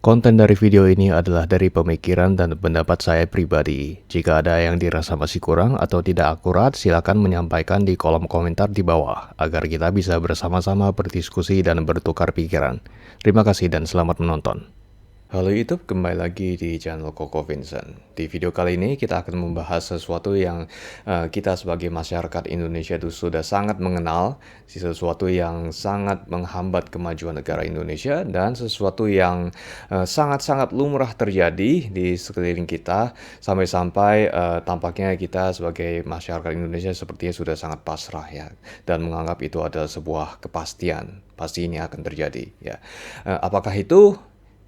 Konten dari video ini adalah dari pemikiran dan pendapat saya pribadi. Jika ada yang dirasa masih kurang atau tidak akurat, silakan menyampaikan di kolom komentar di bawah, agar kita bisa bersama-sama berdiskusi dan bertukar pikiran. Terima kasih dan selamat menonton. Halo YouTube, kembali lagi di channel Koko Vincent. Di video kali ini kita akan membahas sesuatu yang kita sebagai masyarakat Indonesia itu sudah sangat mengenal, sesuatu yang sangat menghambat kemajuan negara Indonesia, dan sesuatu yang sangat-sangat lumrah terjadi di sekeliling kita, sampai-sampai tampaknya kita sebagai masyarakat Indonesia sepertinya sudah sangat pasrah ya, dan menganggap itu adalah sebuah kepastian, pasti ini akan terjadi ya. Apakah itu?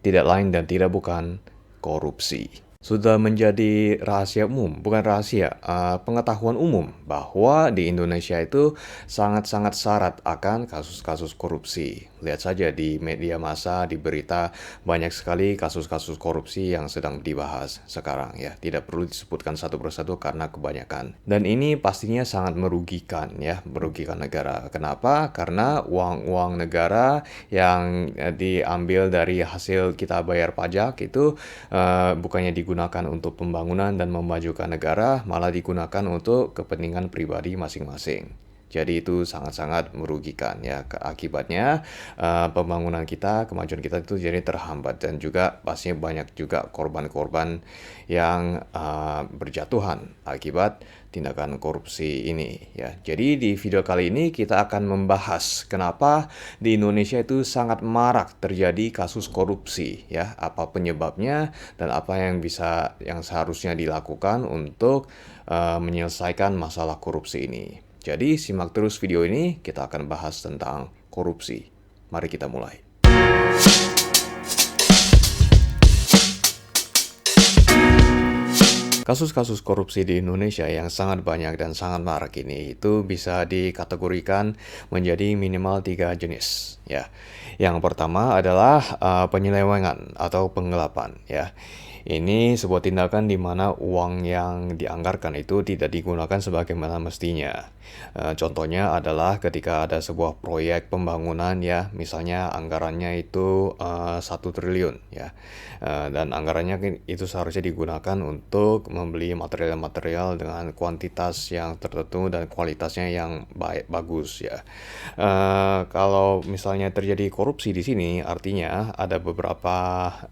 Tidak lain dan tidak bukan korupsi. Sudah menjadi rahasia umum, bukan rahasia, pengetahuan umum bahwa di Indonesia itu sangat-sangat syarat akan kasus-kasus korupsi. Lihat saja di media massa, di berita, banyak sekali kasus-kasus korupsi yang sedang dibahas sekarang ya. Tidak perlu disebutkan satu persatu karena kebanyakan. Dan ini pastinya sangat merugikan ya, merugikan negara. Kenapa? Karena uang-uang negara yang diambil dari hasil kita bayar pajak itu bukannya digunakan untuk pembangunan dan memajukan negara, malah digunakan untuk kepentingan pribadi masing-masing. Jadi itu sangat-sangat merugikan ya. Akibatnya pembangunan kita, kemajuan kita itu jadi terhambat, dan juga pastinya banyak juga korban-korban yang berjatuhan akibat tindakan korupsi ini ya. Jadi di video kali ini kita akan membahas kenapa di Indonesia itu sangat marak terjadi kasus korupsi ya, apa penyebabnya dan apa yang seharusnya dilakukan untuk menyelesaikan masalah korupsi ini. Jadi simak terus video ini, kita akan bahas tentang korupsi. Mari kita mulai. Kasus-kasus korupsi di Indonesia yang sangat banyak dan sangat marak ini itu bisa dikategorikan menjadi minimal 3 jenis ya. Yang pertama adalah penyelewengan atau penggelapan ya. Ini sebuah tindakan di mana uang yang dianggarkan itu tidak digunakan sebagaimana mestinya. Contohnya adalah ketika ada sebuah proyek pembangunan ya, misalnya anggarannya itu 1 triliun ya, dan anggarannya itu seharusnya digunakan untuk membeli material-material dengan kuantitas yang tertentu dan kualitasnya yang bagus ya. Kalau misalnya terjadi korupsi di sini, artinya ada beberapa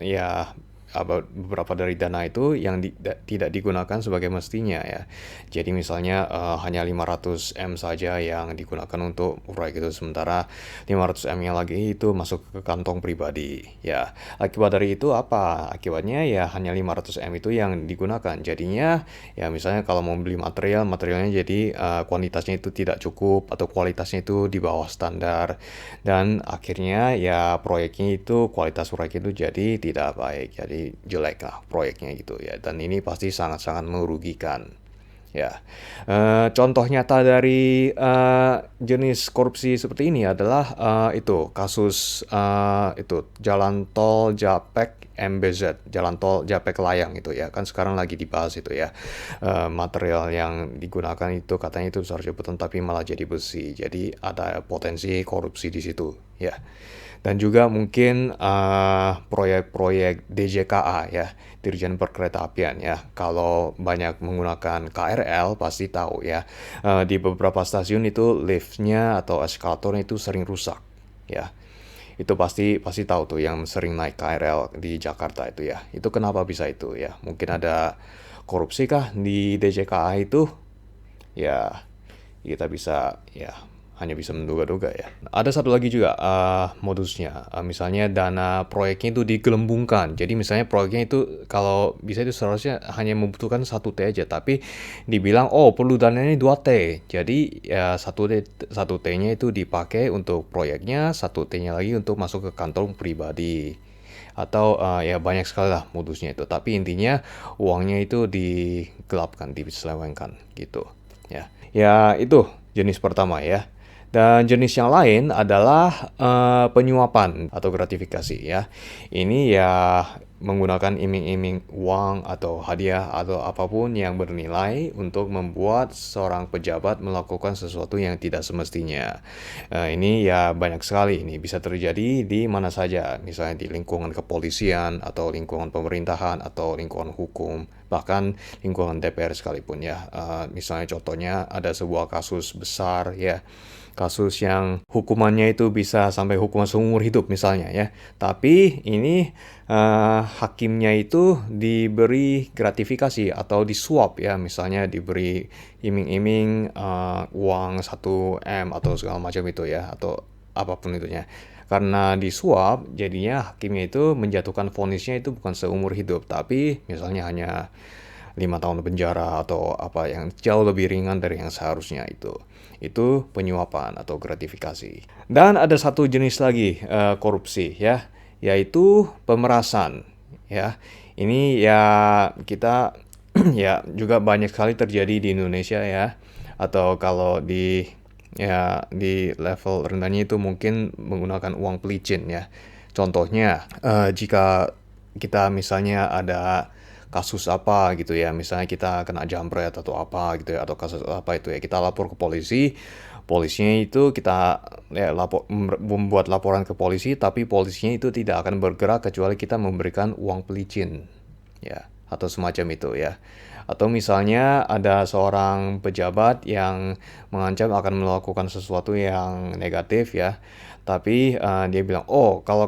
dari dana itu yang tidak digunakan sebagai mestinya ya. Jadi misalnya hanya 500M saja yang digunakan untuk proyek itu, sementara 500M-nya lagi itu masuk ke kantong pribadi ya. Akibat dari itu apa? Akibatnya ya hanya 500M itu yang digunakan. Jadinya ya misalnya kalau mau beli materialnya jadi kuantitasnya itu tidak cukup atau kualitasnya itu di bawah standar, dan akhirnya ya kualitas proyek itu jadi tidak baik, jadi jelek lah proyeknya gitu ya, dan ini pasti sangat-sangat merugikan ya. Contoh nyata dari jenis korupsi seperti ini adalah itu kasus itu jalan tol Japek MBZ, jalan tol Japek Layang itu ya, kan sekarang lagi dibahas itu ya. Material yang digunakan itu katanya itu seharusnya beton tapi malah jadi besi, jadi ada potensi korupsi di situ ya. Dan juga mungkin proyek-proyek DJKA ya, Dirjen Perkeretaapian ya. Kalau banyak menggunakan KRL pasti tahu ya, di beberapa stasiun itu liftnya atau eskalatornya itu sering rusak ya. Itu pasti tahu tuh yang sering naik KRL di Jakarta itu ya. Itu kenapa bisa itu ya? Mungkin ada korupsi kah di DJKA itu? Ya, kita hanya bisa menduga-duga ya. Ada satu lagi juga modusnya, misalnya dana proyeknya itu digelembungkan. Jadi misalnya proyeknya itu kalau bisa itu seharusnya hanya membutuhkan 1T aja, tapi dibilang perlu dananya 2T. Jadi ya 1T-nya itu dipakai untuk proyeknya, 1T-nya lagi untuk masuk ke kantong pribadi. Atau ya banyak sekali lah modusnya itu. Tapi intinya uangnya itu digelapkan, diselewengkan gitu ya. Ya itu jenis pertama ya. Dan jenis yang lain adalah penyuapan atau gratifikasi ya. Ini ya menggunakan iming-iming uang atau hadiah atau apapun yang bernilai untuk membuat seorang pejabat melakukan sesuatu yang tidak semestinya. Ini ya banyak sekali, ini bisa terjadi di mana saja, misalnya di lingkungan kepolisian atau lingkungan pemerintahan atau lingkungan hukum, bahkan lingkungan DPR sekalipun ya. Misalnya contohnya ada sebuah kasus besar ya, kasus yang hukumannya itu bisa sampai hukuman seumur hidup misalnya ya. Tapi ini hakimnya itu diberi gratifikasi atau disuap ya, misalnya diberi iming-iming uang 1 M atau segala macam itu ya, atau apapun itunya. Karena disuap, jadinya hakimnya itu menjatuhkan vonisnya itu bukan seumur hidup, tapi misalnya hanya 5 tahun penjara atau apa yang jauh lebih ringan dari yang seharusnya itu. Itu penyuapan atau gratifikasi. Dan ada satu jenis lagi korupsi ya, yaitu pemerasan ya. Ini ya kita ya juga banyak sekali terjadi di Indonesia ya. Atau kalau di level rendahnya itu mungkin menggunakan uang pelicin ya. Contohnya jika kita misalnya ada kasus apa gitu ya, misalnya kita kena jambret atau apa gitu ya, atau kasus apa itu ya, kita lapor ke polisi, polisinya itu kita ya membuat laporan ke polisi, tapi polisinya itu tidak akan bergerak kecuali kita memberikan uang pelicin ya, atau semacam itu ya. Atau misalnya ada seorang pejabat yang mengancam akan melakukan sesuatu yang negatif ya, tapi dia bilang, oh kalau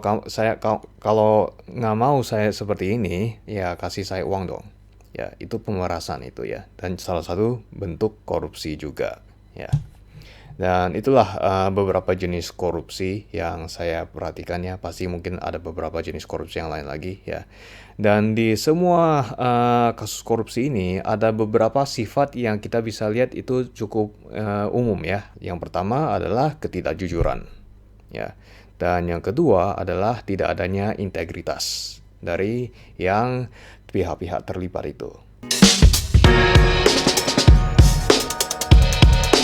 nggak mau saya seperti ini, ya kasih saya uang dong. Ya itu pemerasan itu ya, dan salah satu bentuk korupsi juga ya. Dan itulah beberapa jenis korupsi yang saya perhatikan ya. Pasti mungkin ada beberapa jenis korupsi yang lain lagi ya. Dan di semua kasus korupsi ini ada beberapa sifat yang kita bisa lihat itu cukup umum ya. Yang pertama adalah ketidakjujuran ya. Dan yang kedua adalah tidak adanya integritas dari yang pihak-pihak terlibat itu.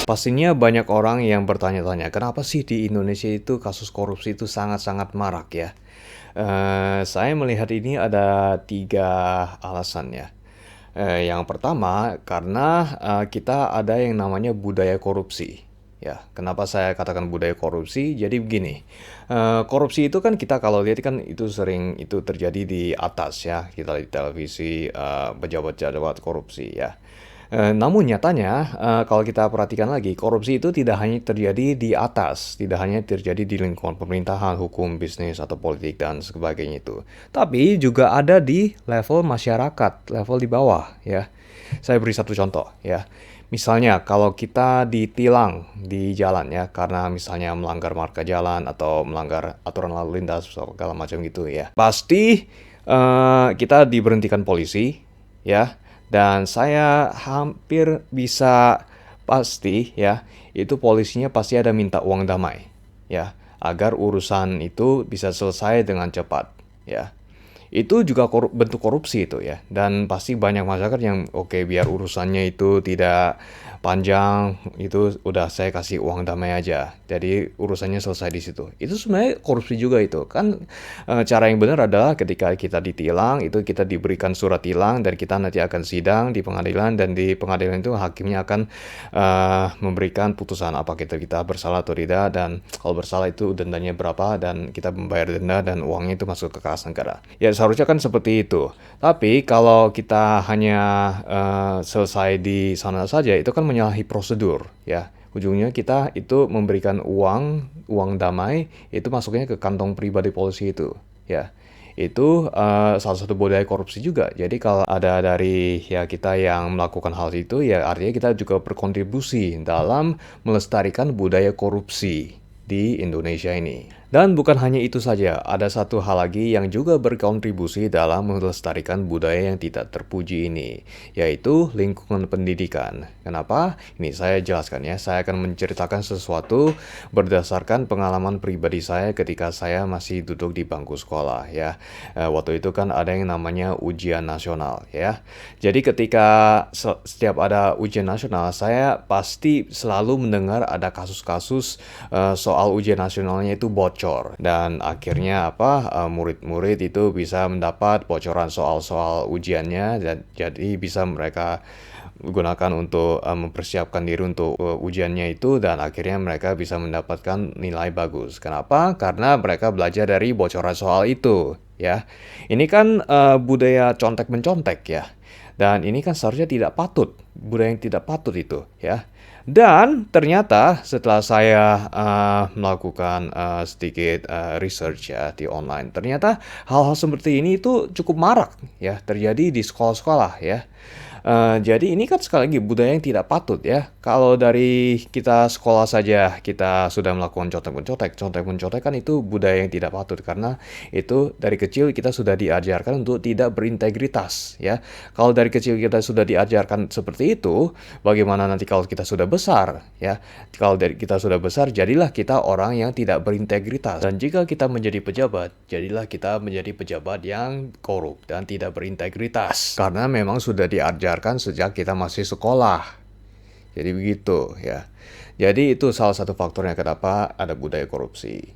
Pastinya banyak orang yang bertanya-tanya, kenapa sih di Indonesia itu kasus korupsi itu sangat-sangat marak ya? Saya melihat ini ada 3 alasan ya. Yang pertama, karena kita ada yang namanya budaya korupsi. Ya, kenapa saya katakan budaya korupsi? Jadi begini, korupsi itu kan kita kalau lihat kan itu sering itu terjadi di atas ya, kita di televisi pejabat-pejabat korupsi ya. Namun nyatanya, kalau kita perhatikan lagi, korupsi itu tidak hanya terjadi di atas, tidak hanya terjadi di lingkungan pemerintahan, hukum, bisnis, atau politik, dan sebagainya itu. Tapi juga ada di level masyarakat, level di bawah, ya. Saya beri satu contoh, ya. Misalnya, kalau kita ditilang di jalan, ya, karena misalnya melanggar marka jalan, atau melanggar aturan lalu lintas, segala macam gitu, ya. Pasti kita diberhentikan polisi, ya. Dan saya hampir bisa pasti ya, itu polisinya pasti ada minta uang damai ya, agar urusan itu bisa selesai dengan cepat ya. Itu juga bentuk korupsi itu ya. Dan pasti banyak masyarakat yang oke, biar urusannya itu tidak panjang, itu udah saya kasih uang damai aja. Jadi urusannya selesai di situ. Itu sebenarnya korupsi juga itu. Kan cara yang benar adalah ketika kita ditilang, itu kita diberikan surat tilang dan kita nanti akan sidang di pengadilan, dan di pengadilan itu hakimnya akan memberikan putusan apa kita bersalah atau tidak, dan kalau bersalah itu dendanya berapa, dan kita membayar denda dan uangnya itu masuk ke kas negara. Ya seharusnya kan seperti itu. Tapi kalau kita hanya selesai di sana saja, itu kan menyalahi prosedur ya. Ujungnya kita itu memberikan uang damai, itu masuknya ke kantong pribadi polisi itu ya. Itu salah satu budaya korupsi juga. Jadi kalau ada dari ya kita yang melakukan hal itu, ya artinya kita juga berkontribusi dalam melestarikan budaya korupsi di Indonesia ini. Dan bukan hanya itu saja, ada satu hal lagi yang juga berkontribusi dalam melestarikan budaya yang tidak terpuji ini, yaitu lingkungan pendidikan. Kenapa? Ini saya jelaskan ya, saya akan menceritakan sesuatu berdasarkan pengalaman pribadi saya ketika saya masih duduk di bangku sekolah ya. Waktu itu kan ada yang namanya ujian nasional ya. Jadi ketika setiap ada ujian nasional, saya pasti selalu mendengar ada kasus-kasus soal ujian nasionalnya itu bocor bocor dan akhirnya murid-murid itu bisa mendapat bocoran soal-soal ujiannya dan jadi bisa mereka gunakan untuk mempersiapkan diri untuk ujiannya itu dan akhirnya mereka bisa mendapatkan nilai bagus. Kenapa? Karena mereka belajar dari bocoran soal itu, ya. Ini kan budaya contek-mencontek ya. Dan ini kan seharusnya tidak patut, budaya yang tidak patut itu, ya. Dan ternyata setelah saya melakukan sedikit research ya di online, ternyata hal-hal seperti ini itu cukup marak ya terjadi di sekolah-sekolah ya. Jadi ini kan sekali lagi budaya yang tidak patut ya. Kalau dari kita sekolah saja kita sudah melakukan contek-mencontek kan itu budaya yang tidak patut karena itu dari kecil kita sudah diajarkan untuk tidak berintegritas ya. Kalau dari kecil kita sudah diajarkan seperti itu, bagaimana nanti kalau kita sudah besar ya? Kalau dari kita sudah besar, jadilah kita orang yang tidak berintegritas. Dan jika kita menjadi pejabat, jadilah kita menjadi pejabat yang korup dan tidak berintegritas. Karena memang sudah diajarkan sejak kita masih sekolah. Jadi begitu ya. Jadi itu salah satu faktornya kenapa ada budaya korupsi.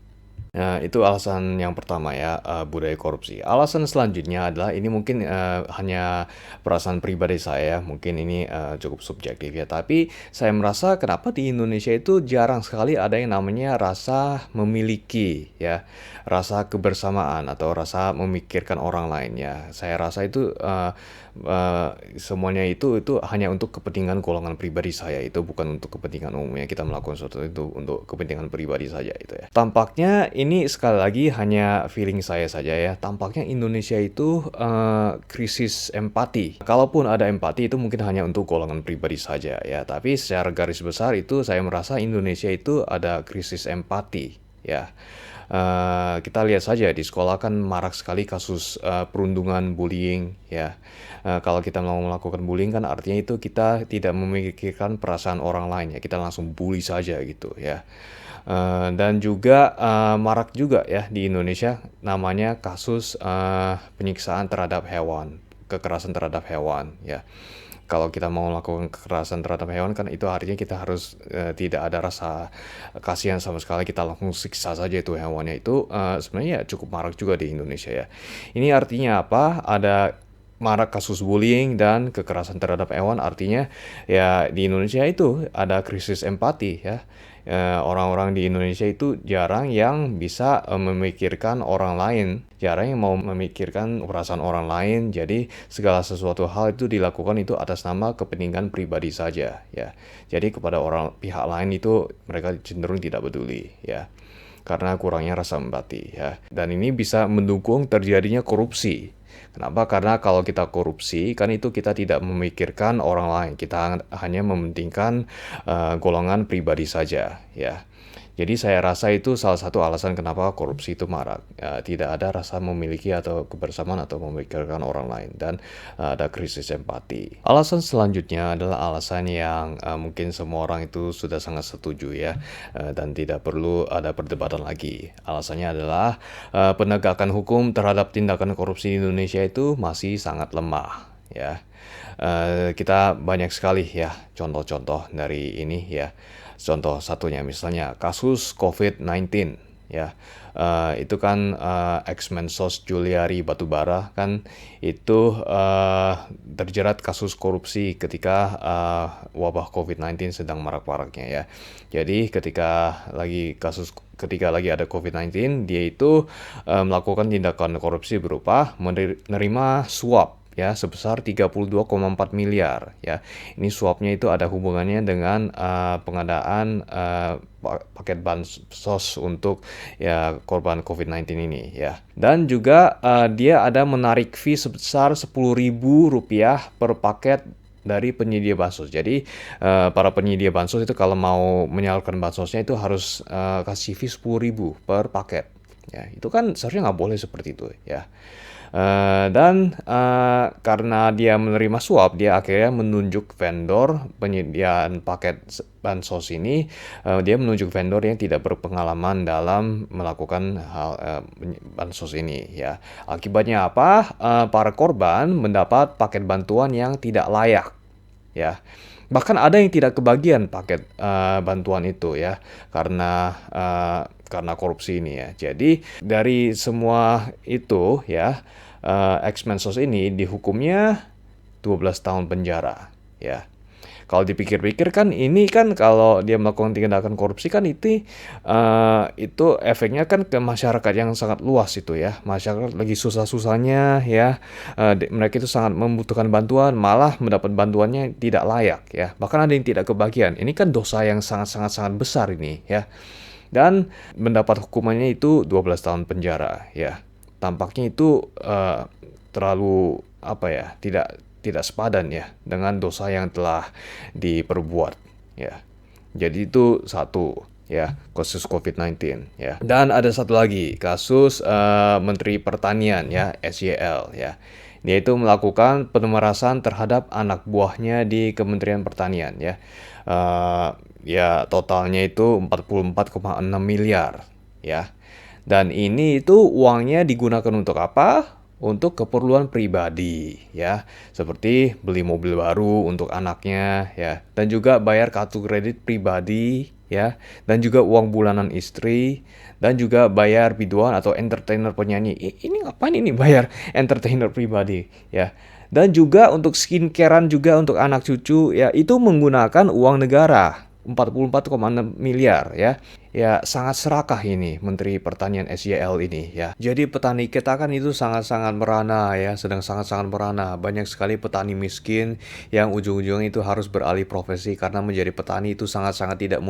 Nah, itu alasan yang pertama ya, budaya korupsi. Alasan selanjutnya adalah ini mungkin hanya perasaan pribadi saya, mungkin ini cukup subjektif ya. Tapi saya merasa kenapa di Indonesia itu jarang sekali ada yang namanya rasa memiliki ya, rasa kebersamaan atau rasa memikirkan orang lain ya. Saya rasa itu semuanya itu hanya untuk kepentingan golongan pribadi saya, itu bukan untuk kepentingan umumnya. Kita melakukan sesuatu itu untuk kepentingan pribadi saja itu ya. Tampaknya ini sekali lagi hanya feeling saya saja ya. Tampaknya Indonesia itu krisis empati. Kalaupun ada empati itu mungkin hanya untuk golongan pribadi saja ya. Tapi secara garis besar itu saya merasa Indonesia itu ada krisis empati ya. Kita lihat saja di sekolah kan marak sekali kasus perundungan bullying ya. Kalau kita mau melakukan bullying kan artinya itu kita tidak memikirkan perasaan orang lain ya. Kita langsung bully saja gitu ya. Dan juga marak juga ya di Indonesia namanya kasus penyiksaan terhadap hewan, kekerasan terhadap hewan ya. Kalau kita mau melakukan kekerasan terhadap hewan kan itu artinya kita harus tidak ada rasa kasihan sama sekali, kita langsung siksa saja itu hewannya. Itu sebenarnya cukup marak juga di Indonesia ya. Ini artinya apa? Ada marak kasus bullying dan kekerasan terhadap hewan, artinya ya di Indonesia itu ada krisis empati ya. Orang-orang di Indonesia itu jarang yang bisa memikirkan orang lain, jarang yang mau memikirkan perasaan orang lain. Jadi segala sesuatu hal itu dilakukan itu atas nama kepentingan pribadi saja ya. Jadi kepada pihak lain itu mereka cenderung tidak peduli ya, karena kurangnya rasa empati ya. Dan ini bisa mendukung terjadinya korupsi. Kenapa? Karena kalau kita korupsi, kan itu kita tidak memikirkan orang lain. Kita hanya mementingkan golongan pribadi saja, ya. Jadi saya rasa itu salah satu alasan kenapa korupsi itu marak. Tidak ada rasa memiliki atau kebersamaan atau memikirkan orang lain. Dan ada krisis empati. Alasan selanjutnya adalah alasan yang mungkin semua orang itu sudah sangat setuju ya. Dan tidak perlu ada perdebatan lagi. Alasannya adalah penegakan hukum terhadap tindakan korupsi di Indonesia itu masih sangat lemah ya. Kita banyak sekali ya contoh-contoh dari ini ya. Contoh satunya misalnya kasus COVID-19 ya. Itu kan ex-Mensos Juliari Batubara kan itu terjerat kasus korupsi ketika wabah COVID-19 sedang marak-maraknya ya. Jadi ketika lagi ada COVID-19, dia itu melakukan tindakan korupsi berupa menerima suap ya sebesar 32,4 miliar ya. Ini suapnya itu ada hubungannya dengan pengadaan paket bansos untuk ya korban COVID-19 ini ya. Dan juga dia ada menarik fee sebesar Rp10.000 per paket dari penyedia bansos. Jadi para penyedia bansos itu kalau mau menyalurkan bansosnya itu harus kasih fee 10.000 per paket. Ya, itu kan seharusnya nggak boleh seperti itu ya. Dan karena dia menerima suap, dia akhirnya menunjuk vendor penyediaan paket bansos ini. Dia menunjuk vendor yang tidak berpengalaman dalam melakukan hal bansos ini ya. Akibatnya apa? Para korban mendapat paket bantuan yang tidak layak ya. Bahkan ada yang tidak kebagian paket bantuan itu ya, karena karena korupsi ini ya. Jadi dari semua itu ya, ex-Mensos ini dihukumnya 12 tahun penjara ya. Kalau dipikir-pikir kan ini kan kalau dia melakukan tindakan korupsi kan itu efeknya kan ke masyarakat yang sangat luas itu ya. Masyarakat lagi susah-susahnya ya, mereka itu sangat membutuhkan bantuan, malah mendapat bantuannya tidak layak ya. Bahkan ada yang tidak kebagian. Ini kan dosa yang sangat besar ini ya. Dan mendapat hukumannya itu 12 tahun penjara ya. Tampaknya itu terlalu tidak sepadan ya dengan dosa yang telah diperbuat ya. Jadi itu satu ya, kasus COVID-19 ya. Dan ada satu lagi kasus Menteri Pertanian ya, SYL ya. Dia itu melakukan pemerasan terhadap anak buahnya di Kementerian Pertanian ya. Ya totalnya itu 44,6 miliar ya. Dan ini itu uangnya digunakan untuk apa? Untuk keperluan pribadi ya, seperti beli mobil baru untuk anaknya ya, dan juga bayar kartu kredit pribadi ya, dan juga uang bulanan istri, dan juga bayar biduan atau entertainer penyanyi. Ini ngapain ini bayar entertainer pribadi ya? Dan juga untuk skincarean juga untuk anak cucu ya, itu menggunakan uang negara 44,6 miliar ya. Ya sangat serakah ini Menteri Pertanian SYL ini ya. Jadi petani kita kan itu sangat-sangat merana ya, sedang sangat-sangat merana. Banyak sekali petani miskin yang ujung-ujungnya itu harus beralih profesi karena menjadi petani itu sangat-sangat tidak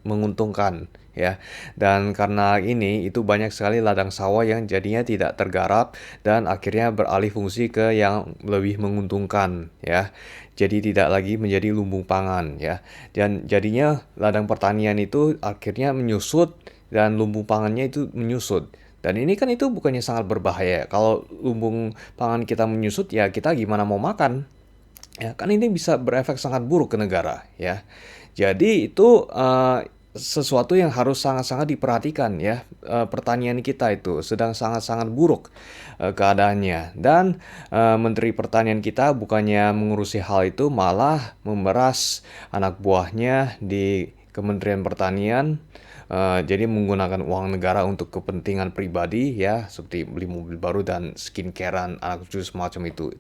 menguntungkan ya. Dan karena ini itu banyak sekali ladang sawah yang jadinya tidak tergarap dan akhirnya beralih fungsi ke yang lebih menguntungkan ya. Jadi tidak lagi menjadi lumbung pangan ya. Dan jadinya ladang pertanian itu akhirnya menyusut dan lumbung pangannya itu menyusut. Dan ini kan itu bukannya sangat berbahaya. Kalau lumbung pangan kita menyusut ya kita gimana mau makan? Ya kan ini bisa berefek sangat buruk ke negara ya. Jadi itu sesuatu yang harus sangat-sangat diperhatikan ya. Pertanian kita itu sedang sangat-sangat buruk keadaannya. Dan Menteri Pertanian kita bukannya mengurusi hal itu, malah memeras anak buahnya di Kementerian Pertanian. Jadi menggunakan uang negara untuk kepentingan pribadi ya, seperti beli mobil baru dan skincarean anak cucu semacam itu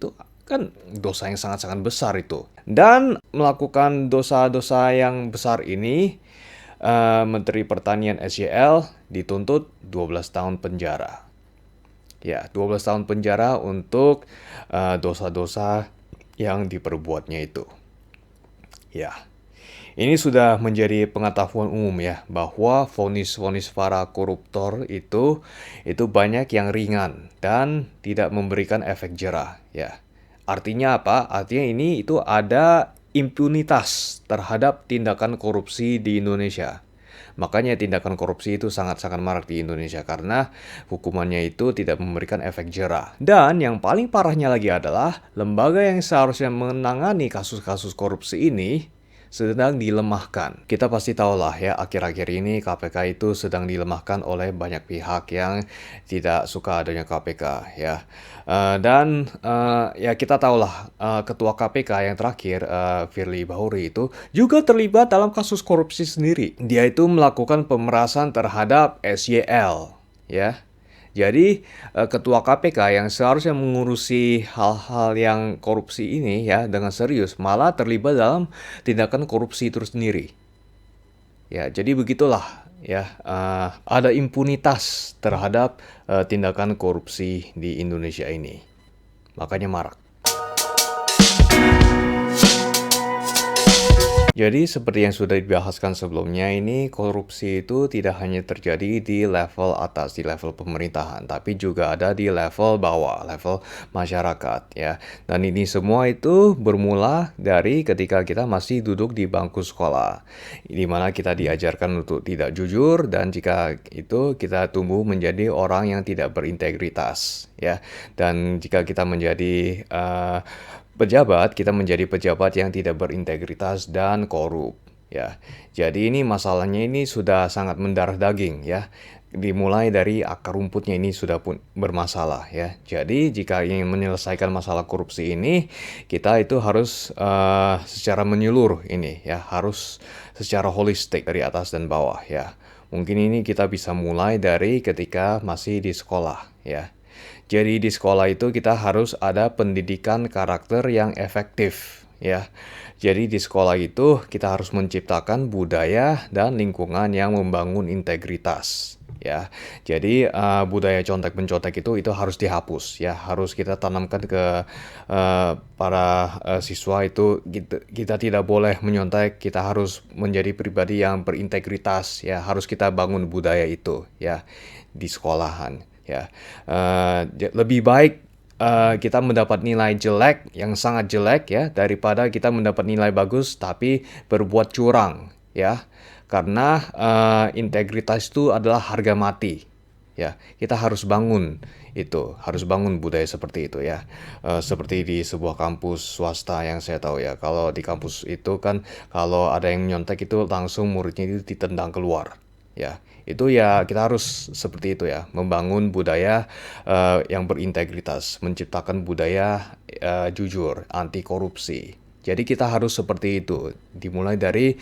kan dosa yang sangat-sangat besar itu. Dan melakukan dosa-dosa yang besar ini, Menteri Pertanian SYL dituntut 12 tahun penjara. Ya, 12 tahun penjara untuk dosa-dosa yang diperbuatnya itu. Ya, ini sudah menjadi pengetahuan umum ya, bahwa vonis-vonis para koruptor itu banyak yang ringan dan tidak memberikan efek jera ya. Artinya apa? Artinya ini itu ada impunitas terhadap tindakan korupsi di Indonesia. Makanya tindakan korupsi itu sangat-sangat marak di Indonesia karena hukumannya itu tidak memberikan efek jera. Dan yang paling parahnya lagi adalah lembaga yang seharusnya menangani kasus-kasus korupsi ini sedang dilemahkan. Kita pasti tahulah ya, akhir-akhir ini KPK itu sedang dilemahkan oleh banyak pihak yang tidak suka adanya KPK ya. Ya kita tahulah ketua KPK yang terakhir Firly Bahuri itu juga terlibat dalam kasus korupsi sendiri. Dia itu melakukan pemerasan terhadap SYL ya. Jadi ketua KPK yang seharusnya mengurusi hal-hal yang korupsi ini ya dengan serius malah terlibat dalam tindakan korupsi itu sendiri. Ya, jadi begitulah ya, ada impunitas terhadap tindakan korupsi di Indonesia ini. Makanya marak. Jadi seperti yang sudah dibahaskan sebelumnya ini, korupsi itu tidak hanya terjadi di level atas, di level pemerintahan, tapi juga ada di level bawah, level masyarakat ya. Dan ini semua itu bermula dari ketika kita masih duduk di bangku sekolah, di mana kita diajarkan untuk tidak jujur dan jika itu kita tumbuh menjadi orang yang tidak berintegritas ya. Dan jika kita menjadi pejabat, kita menjadi pejabat yang tidak berintegritas dan korup ya. Jadi ini masalahnya ini sudah sangat mendarah daging ya. Dimulai dari akar rumputnya ini sudah pun bermasalah ya. Jadi jika ingin menyelesaikan masalah korupsi ini, kita itu harus secara menyeluruh ini ya, harus secara holistik dari atas dan bawah ya. Mungkin ini kita bisa mulai dari ketika masih di sekolah ya. Jadi di sekolah itu kita harus ada pendidikan karakter yang efektif ya. Jadi di sekolah itu kita harus menciptakan budaya dan lingkungan yang membangun integritas ya. Jadi budaya contek-mencontek itu harus dihapus ya. Harus kita tanamkan ke para siswa itu kita tidak boleh menyontek, kita harus menjadi pribadi yang berintegritas ya. Harus kita bangun budaya itu ya di sekolahan ya. Lebih baik kita mendapat nilai jelek yang sangat jelek ya daripada kita mendapat nilai bagus tapi berbuat curang ya. Karena integritas itu adalah harga mati ya. Kita harus bangun itu, harus bangun budaya seperti itu ya. Seperti di sebuah kampus swasta yang saya tahu ya. Kalau di kampus itu kan kalau ada yang nyontek itu langsung muridnya itu ditendang keluar ya. Itu ya kita harus seperti itu ya, membangun budaya yang berintegritas, menciptakan budaya jujur, anti korupsi. Jadi kita harus seperti itu, dimulai dari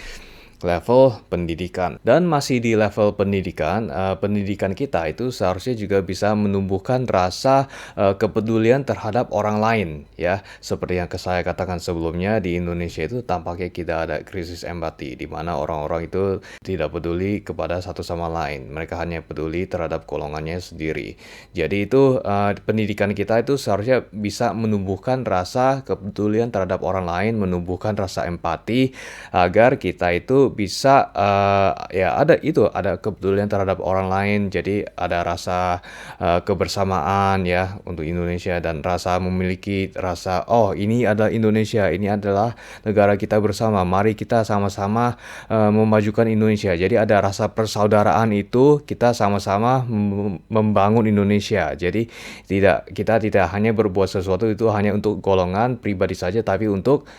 level pendidikan. Dan masih di level pendidikan, pendidikan kita itu seharusnya juga bisa menumbuhkan rasa kepedulian terhadap orang lain ya. Seperti yang saya katakan sebelumnya, di Indonesia itu tampaknya kita ada krisis empati di mana orang-orang itu tidak peduli kepada satu sama lain. Mereka hanya peduli terhadap golongannya sendiri. Jadi itu pendidikan kita itu seharusnya bisa menumbuhkan rasa kepedulian terhadap orang lain, menumbuhkan rasa empati agar kita itu bisa ya ada kepedulian terhadap orang lain. Jadi ada rasa kebersamaan ya untuk Indonesia dan rasa memiliki rasa ini adalah Indonesia, ini adalah negara kita bersama. Mari kita sama-sama memajukan Indonesia. Jadi ada rasa persaudaraan itu, kita sama-sama membangun Indonesia. Jadi kita tidak hanya berbuat sesuatu itu hanya untuk golongan pribadi saja, tapi untuk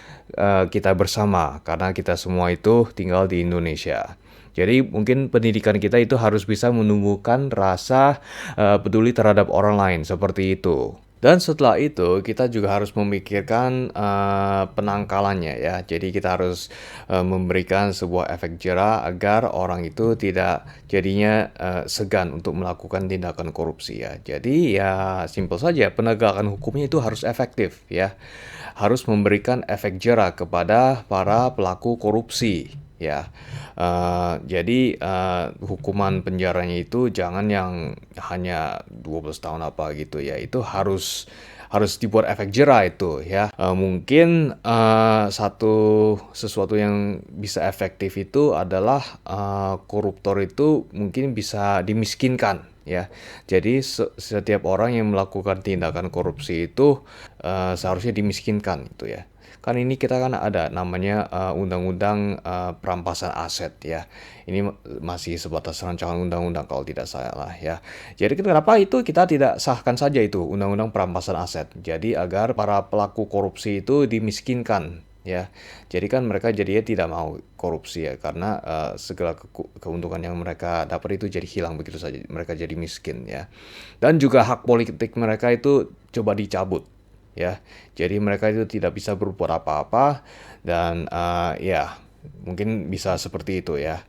kita bersama, karena kita semua itu tinggal di Indonesia. Jadi mungkin pendidikan kita itu harus bisa menumbuhkan rasa peduli terhadap orang lain seperti itu. Dan setelah itu kita juga harus memikirkan penangkalannya ya. Jadi kita harus memberikan sebuah efek jera agar orang itu tidak jadinya segan untuk melakukan tindakan korupsi ya. Jadi ya simpel saja, penegakan hukumnya itu harus efektif ya. Harus memberikan efek jera kepada para pelaku korupsi ya. Jadi hukuman penjaranya itu jangan yang hanya 12 tahun apa gitu ya. Itu harus dibuat efek jera itu ya. Mungkin sesuatu yang bisa efektif itu adalah koruptor itu mungkin bisa dimiskinkan ya. Jadi setiap orang yang melakukan tindakan korupsi itu seharusnya dimiskinkan gitu ya. Kan ini kita kan ada namanya undang-undang perampasan aset ya. Ini masih sebatas rancangan undang-undang kalau tidak salah ya. Jadi kenapa itu kita tidak sahkan saja itu undang-undang perampasan aset. Jadi agar para pelaku korupsi itu dimiskinkan ya. Jadi kan mereka jadinya tidak mau korupsi ya, karena segala keuntungan yang mereka dapat itu jadi hilang begitu saja. Mereka jadi miskin ya. Dan juga hak politik mereka itu coba dicabut ya. Jadi mereka itu tidak bisa berbuat apa-apa dan ya mungkin bisa seperti itu ya.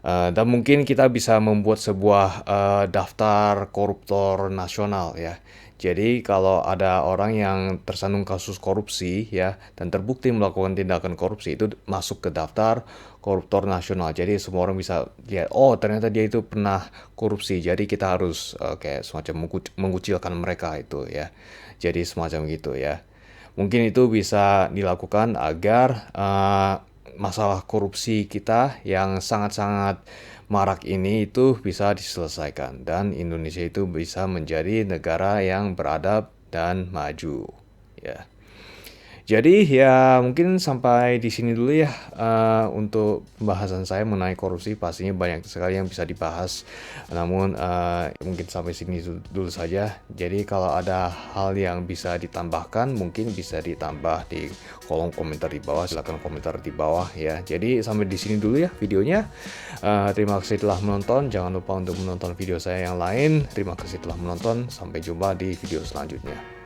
Dan mungkin kita bisa membuat sebuah daftar koruptor nasional ya. Jadi kalau ada orang yang tersandung kasus korupsi ya dan terbukti melakukan tindakan korupsi, itu masuk ke daftar koruptor nasional. Jadi semua orang bisa lihat, ternyata dia itu pernah korupsi. Jadi kita harus kayak semacam mengucilkan mereka itu ya. Jadi semacam gitu ya. Mungkin itu bisa dilakukan agar masalah korupsi kita yang sangat-sangat marak ini itu bisa diselesaikan dan Indonesia itu bisa menjadi negara yang beradab dan maju ya. Jadi ya mungkin sampai di sini dulu ya untuk pembahasan saya mengenai korupsi. Pastinya banyak sekali yang bisa dibahas, namun mungkin sampai sini dulu saja. Jadi kalau ada hal yang bisa ditambahkan mungkin bisa ditambah di kolom komentar di bawah. Silakan komentar di bawah ya. Jadi sampai di sini dulu ya videonya. Terima kasih telah menonton. Jangan lupa untuk menonton video saya yang lain. Terima kasih telah menonton. Sampai jumpa di video selanjutnya.